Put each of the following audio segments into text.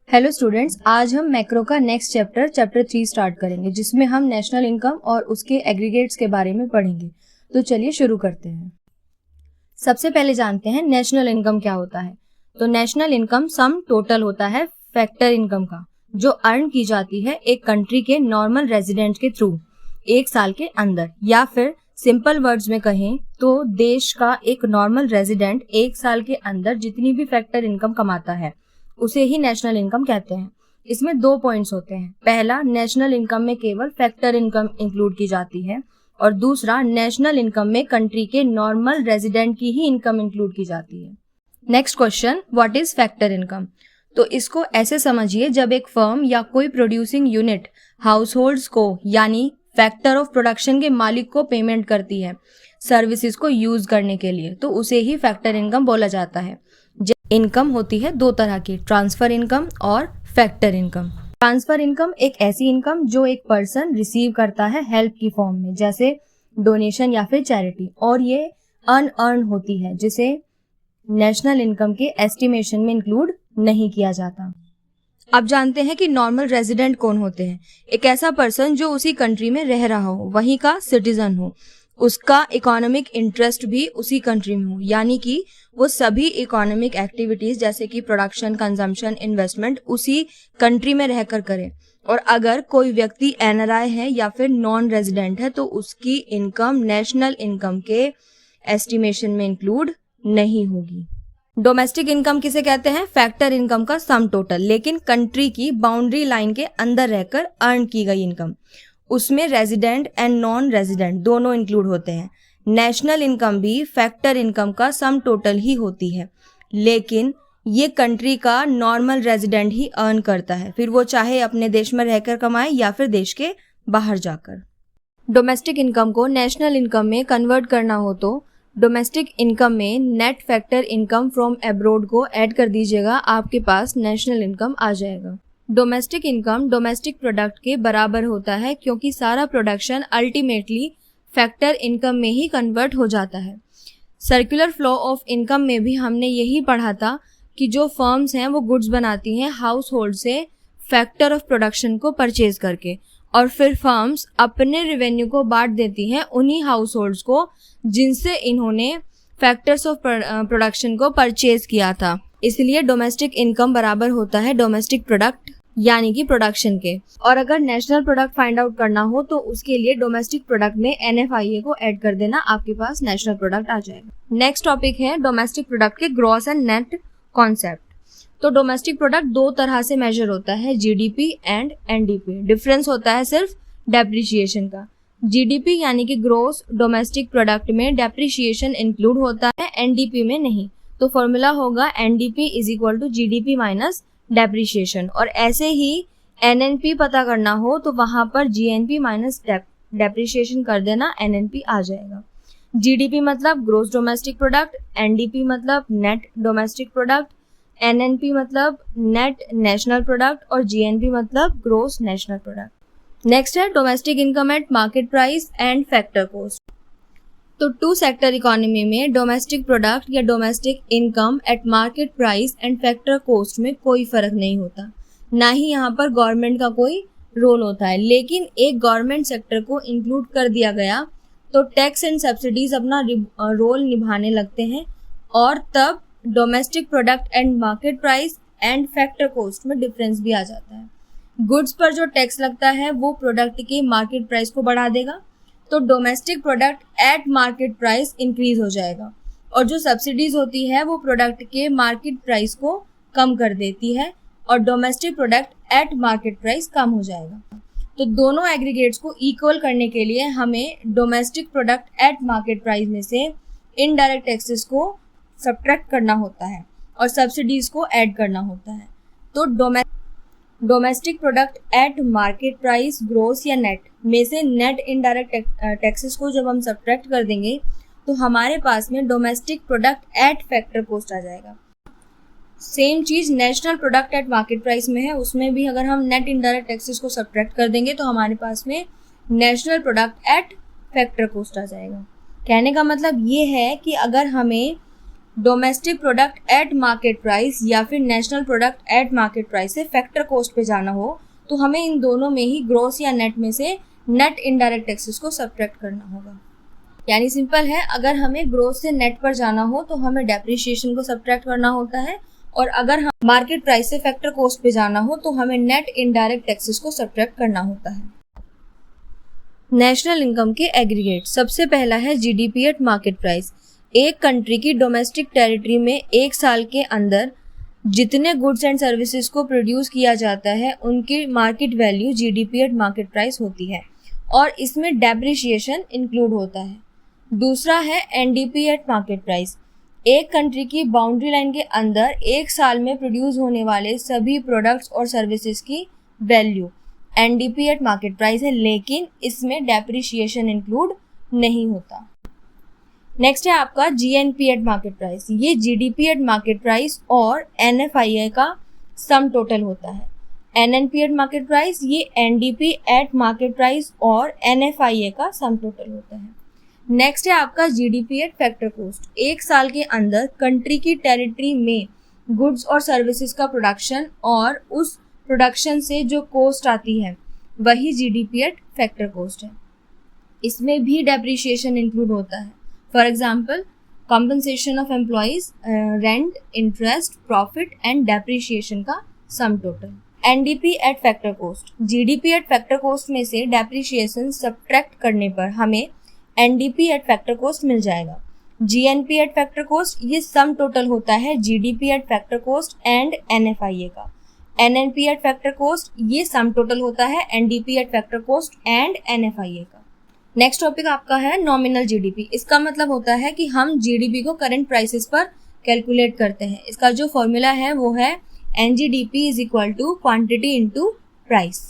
Hello students, आज हम macro का नेक्स्ट चैप्टर 3 स्टार्ट करेंगे, जिसमें हम नेशनल इनकम और उसके एग्रीगेट्स के बारे में पढ़ेंगे। तो चलिए शुरू करते हैं। सबसे पहले जानते हैं नेशनल इनकम क्या होता है। तो नेशनल इनकम सम टोटल होता है फैक्टर इनकम का, जो अर्न की जाती है एक कंट्री के नॉर्मल रेजिडेंट के थ्रू एक साल के अंदर, या फिर सिंपल वर्ड्स में कहें तो देश का एक नॉर्मल रेजिडेंट एक साल के अंदर जितनी भी फैक्टर इनकम कमाता है उसे ही नेशनल इनकम कहते हैं। इसमें 2 पॉइंट्स होते हैं। पहला, नेशनल इनकम में केवल फैक्टर इनकम इंक्लूड की जाती है, और दूसरा, नेशनल इनकम में कंट्री के नॉर्मल रेजिडेंट की ही इनकम इंक्लूड की जाती है। Next question, what is factor income? तो इसको ऐसे समझिए, जब एक फर्म या कोई प्रोड्यूसिंग यूनिट हाउस होल्ड्स को यानी फैक्टर ऑफ प्रोडक्शन के मालिक को पेमेंट करती है सर्विसेज को यूज करने के लिए, तो उसे ही फैक्टर इनकम बोला जाता है। इनकम होती है 2 तरह की, ट्रांसफर इनकम और फैक्टर इनकम। ट्रांसफर इनकम एक ऐसी इनकम जो एक पर्सन रिसीव करता है हेल्प की फॉर्म में, जैसे डोनेशन या फिर चैरिटी, और ये अनअर्न होती है, जिसे नेशनल इनकम के एस्टिमेशन में इंक्लूड नहीं किया जाता। अब जानते हैं कि नॉर्मल रेजिडेंट कौन होते हैं। एक ऐसा पर्सन जो उसी कंट्री में रह रहा हो, वहीं का सिटीजन हो, उसका इकोनॉमिक इंटरेस्ट भी उसी कंट्री में हो, यानी कि वो सभी इकोनॉमिक एक्टिविटीज जैसे कि प्रोडक्शन, कंजम्पशन, इन्वेस्टमेंट उसी कंट्री में रहकर करे। और अगर कोई व्यक्ति एनआरआई है या फिर नॉन रेजिडेंट है तो उसकी इनकम नेशनल इनकम के एस्टिमेशन में इंक्लूड नहीं होगी। डोमेस्टिक इनकम किसे कहते हैं? फैक्टर इनकम का सम टोटल, लेकिन कंट्री की बाउंड्री लाइन के अंदर रहकर अर्न की गई इनकम। उसमें रेजिडेंट एंड नॉन रेजिडेंट दोनों इंक्लूड होते हैं। नेशनल इनकम भी फैक्टर इनकम का सम टोटल ही होती है, लेकिन ये कंट्री का नॉर्मल रेजिडेंट ही अर्न करता है, फिर वो चाहे अपने देश में रहकर कमाए या फिर देश के बाहर जाकर। डोमेस्टिक इनकम को नेशनल इनकम में कन्वर्ट करना हो तो डोमेस्टिक इनकम में net factor income from abroad को ऐड कर दीजिएगा, आपके पास नेशनल इनकम आ जाएगा। डोमेस्टिक इनकम डोमेस्टिक प्रोडक्ट के बराबर होता है, क्योंकि सारा प्रोडक्शन अल्टीमेटली फैक्टर इनकम में ही कन्वर्ट हो जाता है। सर्कुलर फ्लो ऑफ इनकम में भी हमने यही पढ़ा था कि जो फर्म्स हैं वो गुड्स बनाती हैं हाउस होल्ड से फैक्टर ऑफ प्रोडक्शन को परचेज करके, और फिर फर्म्स अपने रेवेन्यू को बांट देती हैं उन्हीं हाउस होल्ड्स को जिनसे इन्होंने फैक्टर्स ऑफ प्रोडक्शन को परचेज किया था। इसलिए डोमेस्टिक इनकम बराबर होता है डोमेस्टिक प्रोडक्ट यानी कि प्रोडक्शन के। और अगर नेशनल प्रोडक्ट फाइंड आउट करना हो तो उसके लिए डोमेस्टिक प्रोडक्ट में NFIA को ऐड कर देना, आपके पास नेशनल प्रोडक्ट आ जाएगा। नेक्स्ट टॉपिक है डोमेस्टिक प्रोडक्ट के ग्रॉस एंड नेट कॉन्सेप्ट। तो डोमेस्टिक प्रोडक्ट 2 तरह से मेजर होता है, GDP एंड NDP। डिफरेंस होता है सिर्फ डेप्रिसिएशन का। GDP यानी कि ग्रॉस डोमेस्टिक प्रोडक्ट में डेप्रिसिएशन इंक्लूड होता है, NDP में नहीं। तो फॉर्मूला होगा NDP is equal to GDP minus depreciation. और ऐसे ही NNP पता करना हो तो वहां पर GNP माइनस डेप्रिसिएशन कर देना, NNP आ जाएगा। GDP मतलब ग्रोस डोमेस्टिक प्रोडक्ट, NDP मतलब नेट डोमेस्टिक प्रोडक्ट, NNP मतलब नेट नेशनल प्रोडक्ट, और GNP मतलब ग्रोस नेशनल प्रोडक्ट। नेक्स्ट है domestic income eight market price and factor cost. तो 2 सेक्टर इकोनॉमी में डोमेस्टिक प्रोडक्ट या domestic income eight market price and factor cost में कोई फर्क नहीं होता, ना ही यहाँ पर गवर्नमेंट का कोई रोल होता है। लेकिन एक गवर्नमेंट सेक्टर को इंक्लूड कर दिया गया तो टैक्स एंड सब्सिडीज अपना रोल निभाने लगते हैं, और तब domestic product and market price and factor cost में डिफरेंस भी आ जाता है। गुड्स पर जो टैक्स लगता है वो प्रोडक्ट के मार्केट प्राइस को बढ़ा देगा, तो domestic product at market price increase हो जाएगा, और जो सब्सिडीज होती है वो प्रोडक्ट के मार्केट प्राइस को कम कर देती है, और domestic product at market price कम हो जाएगा। तो दोनों एग्रीगेट्स को इक्वल करने के लिए हमें domestic product at market price में से इनडायरेक्ट टैक्सेस को सब्ट्रैक्ट करना होता है और सब्सिडीज को ऐड करना होता है। तो domestic product at market price gross या नेट में से नेट इनडायरेक्ट टैक्सेस को जब हम सब्ट्रैक्ट कर देंगे तो हमारे पास में domestic product at factor cost आ जाएगा। सेम चीज national product at market price में है, उसमें भी अगर हम नेट इनडायरेक्ट टैक्सेस को सब्ट्रैक्ट कर देंगे तो हमारे पास में national product at factor cost आ जाएगा। कहने का मतलब ये है कि अगर हमें domestic product at market price या फिर national product at market price से फैक्टर कॉस्ट पे जाना हो तो हमें इन दोनों में ही ग्रॉस या नेट में से नेट इनडायरेक्ट टैक्सेस को सब्ट्रैक्ट करना होगा। यानी सिंपल है, अगर हमें ग्रॉस से नेट पर जाना हो तो हमें डेप्रिसिएशन को सब्ट्रैक्ट करना होता है, और अगर हम मार्केट प्राइस से फैक्टर कॉस्ट पे जाना हो तो हमें नेट इनडायरेक्ट टैक्सेस को सब्ट्रैक्ट करना होता है। नेशनल इनकम के एग्रीगेट। सबसे पहला है जीडीपी एट मार्केट प्राइस। एक कंट्री की डोमेस्टिक टेरिटरी में एक साल के अंदर जितने गुड्स एंड सर्विसेज को प्रोड्यूस किया जाता है उनकी market value GDP at market price होती है, और इसमें डेप्रिसिएशन इंक्लूड होता है। दूसरा है एनडीपी एट मार्केट प्राइस। एक कंट्री की बाउंड्री लाइन के अंदर एक साल में प्रोड्यूस होने वाले सभी प्रोडक्ट्स और सर्विसेज की value NDP at market price है, लेकिन इसमें डेप्रिसिएशन इंक्लूड नहीं होता। नेक्स्ट है आपका जीएनपी एट मार्केट प्राइस। ये जीडीपी एट मार्केट प्राइस और एनएफआईए का सम टोटल होता है। एनएनपी एट मार्केट प्राइस ये एनडीपी एट मार्केट प्राइस और एनएफआईए का सम टोटल होता है। नेक्स्ट है आपका जीडीपी एट फैक्टर कॉस्ट। एक साल के अंदर कंट्री की टेरिटरी में गुड्स और सर्विसेज का प्रोडक्शन और उस प्रोडक्शन से जो कॉस्ट आती है वही जीडीपी एट फैक्टर कॉस्ट है। इसमें भी डेप्रिसिएशन इंक्लूड होता है। For example, compensation of employees, rent, interest, profit and depreciation का sum total. NDP at factor cost. GDP at factor cost में से डेप्रिसिएशन सब्ट्रैक्ट करने पर हमें एनडीपी एट फैक्टर कॉस्ट मिल जाएगा। जीएनपी एट फैक्टर कॉस्ट ये सम टोटल होता है GDP at factor cost and NFIA का। एनएनपी एट फैक्टर कॉस्ट ये सम टोटल होता है NDP at factor cost and NFIA का। नेक्स्ट टॉपिक आपका है नॉमिनल जीडीपी। इसका मतलब होता है कि हम जीडीपी को करंट प्राइसेस पर कैलकुलेट करते हैं। इसका जो फॉर्मूला है वो है NGDP is equal to quantity into price.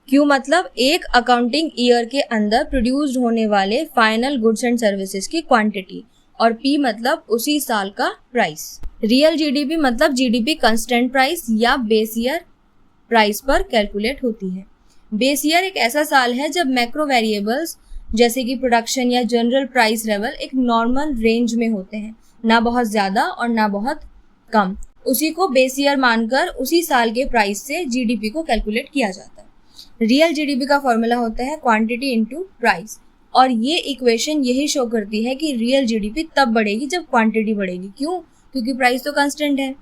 Q मतलब एक अकाउंटिंग ईयर के अंदर प्रोड्यूस्ड होने वाले फाइनल गुड्स एंड सर्विसेज की क्वांटिटी, और पी मतलब उसी साल का प्राइस। रियल जीडीपी मतलब जीडीपी कांस्टेंट प्राइस या बेस ईयर प्राइस पर कैलकुलेट होती है। बेस ईयर एक ऐसा साल है जब मैक्रो वेरिएबल्स जैसे कि प्रोडक्शन या जनरल प्राइस लेवल एक नॉर्मल रेंज में होते हैं, ना बहुत ज्यादा और ना बहुत कम। उसी को बेस ईयर मानकर उसी साल के प्राइस से जीडीपी को कैलकुलेट किया जाता है। रियल जीडीपी का फॉर्मूला होता है क्वांटिटी इनटू प्राइस, और ये इक्वेशन यही शो करती है कि रियल जीडीपी तब बढ़ेगी जब क्वांटिटी बढ़ेगी। क्यों? क्योंकि प्राइस तो कांस्टेंट है।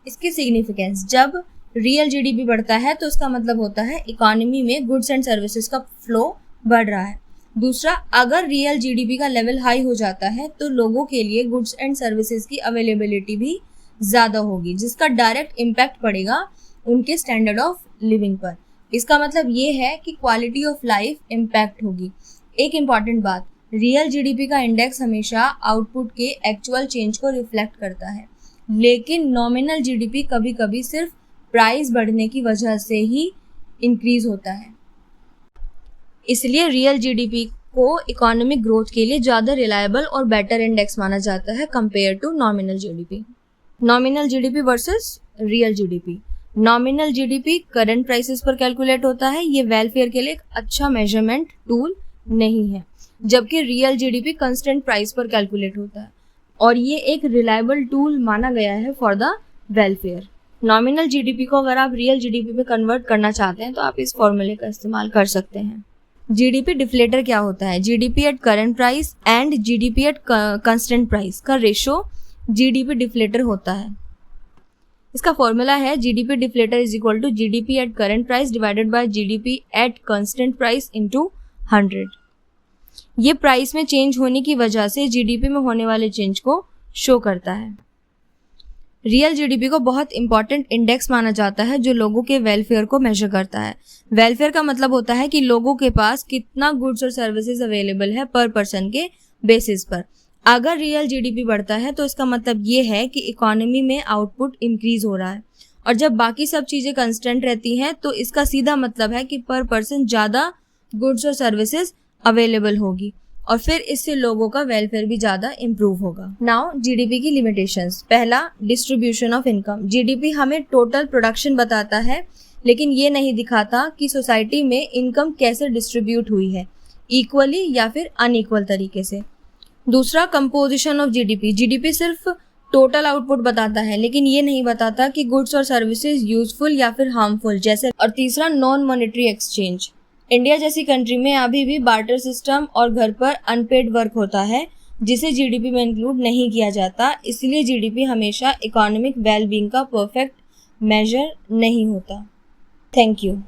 इसकी सिग्निफिकेंस, जब रियल जीडीपी बढ़ता है तो इसका मतलब होता है इकोनॉमी में गुड्स एंड सर्विसेज का फ्लो बढ़ रहा है। दूसरा, अगर रियल जीडीपी का लेवल हाई हो जाता है तो लोगों के लिए गुड्स एंड सर्विसेज की अवेलेबिलिटी भी ज़्यादा होगी, जिसका डायरेक्ट इम्पैक्ट पड़ेगा उनके स्टैंडर्ड ऑफ लिविंग पर। इसका मतलब ये है कि क्वालिटी ऑफ लाइफ इम्पैक्ट होगी। एक इम्पॉर्टेंट बात, रियल जीडीपी का इंडेक्स हमेशा आउटपुट के एक्चुअल चेंज को रिफ्लेक्ट करता है, लेकिन नॉमिनल जीडीपी कभी कभी सिर्फ प्राइस बढ़ने की वजह से ही इंक्रीज होता है। इसलिए रियल जीडीपी को इकोनॉमिक ग्रोथ के लिए ज़्यादा रिलायबल और बेटर इंडेक्स माना जाता है compare to nominal GDP. Nominal GDP versus real GDP. Nominal GDP current prices पर कैलकुलेट होता है। ये वेलफेयर के लिए एक अच्छा मेजरमेंट टूल नहीं है, जबकि रियल जीडीपी कांस्टेंट प्राइस पर कैलकुलेट होता है और ये एक रिलायबल टूल माना गया है for the welfare. Nominal GDP को अगर आप रियल जीडीपी में कन्वर्ट करना चाहते हैं तो आप इस फॉर्मूले का इस्तेमाल कर सकते हैं। जीडीपी डिफ्लेटर क्या होता है? GDP at current price and GDP at constant price का रेशो जीडीपी डिफ्लेटर होता है। इसका फॉर्मूला है GDP deflator is equal to GDP at current price divided by GDP at constant price into 100। ये price में चेंज होने की वजह से जीडीपी में होने वाले चेंज को शो करता है। रियल जीडीपी को बहुत इंपॉर्टेंट इंडेक्स माना जाता है जो लोगों के वेलफेयर को मेजर करता है। वेलफेयर का मतलब होता है कि लोगों के पास कितना गुड्स और सर्विसेज अवेलेबल है पर पर्सन के बेसिस पर। अगर रियल जीडीपी बढ़ता है तो इसका मतलब ये है कि इकोनॉमी में आउटपुट इंक्रीज हो रहा है, और जब बाकी सब चीज़ें कंस्टेंट रहती हैं तो इसका सीधा मतलब है कि पर पर्सन ज़्यादा गुड्स और सर्विसेज अवेलेबल होगी, और फिर इससे लोगों का वेलफेयर भी ज़्यादा इम्प्रूव होगा। नाउ जीडीपी की लिमिटेशंस। पहला, डिस्ट्रीब्यूशन ऑफ इनकम। जीडीपी हमें टोटल प्रोडक्शन बताता है, लेकिन ये नहीं दिखाता कि सोसाइटी में इनकम कैसे डिस्ट्रीब्यूट हुई है, इक्वली या फिर अनइक्वल तरीके से। दूसरा, कंपोजिशन ऑफ जीडीपी। जीडीपी सिर्फ टोटल आउटपुट बताता है, लेकिन ये नहीं बताता कि गुड्स और सर्विसेज यूजफुल या फिर हार्मफुल जैसे। और तीसरा, नॉन मॉनेटरी एक्सचेंज। इंडिया जैसी कंट्री में अभी भी बार्टर सिस्टम और घर पर अनपेड वर्क होता है, जिसे जीडीपी में इंक्लूड नहीं किया जाता। इसलिए जीडीपी हमेशा इकोनॉमिक वेलबींग का परफेक्ट मेजर नहीं होता। Thank you.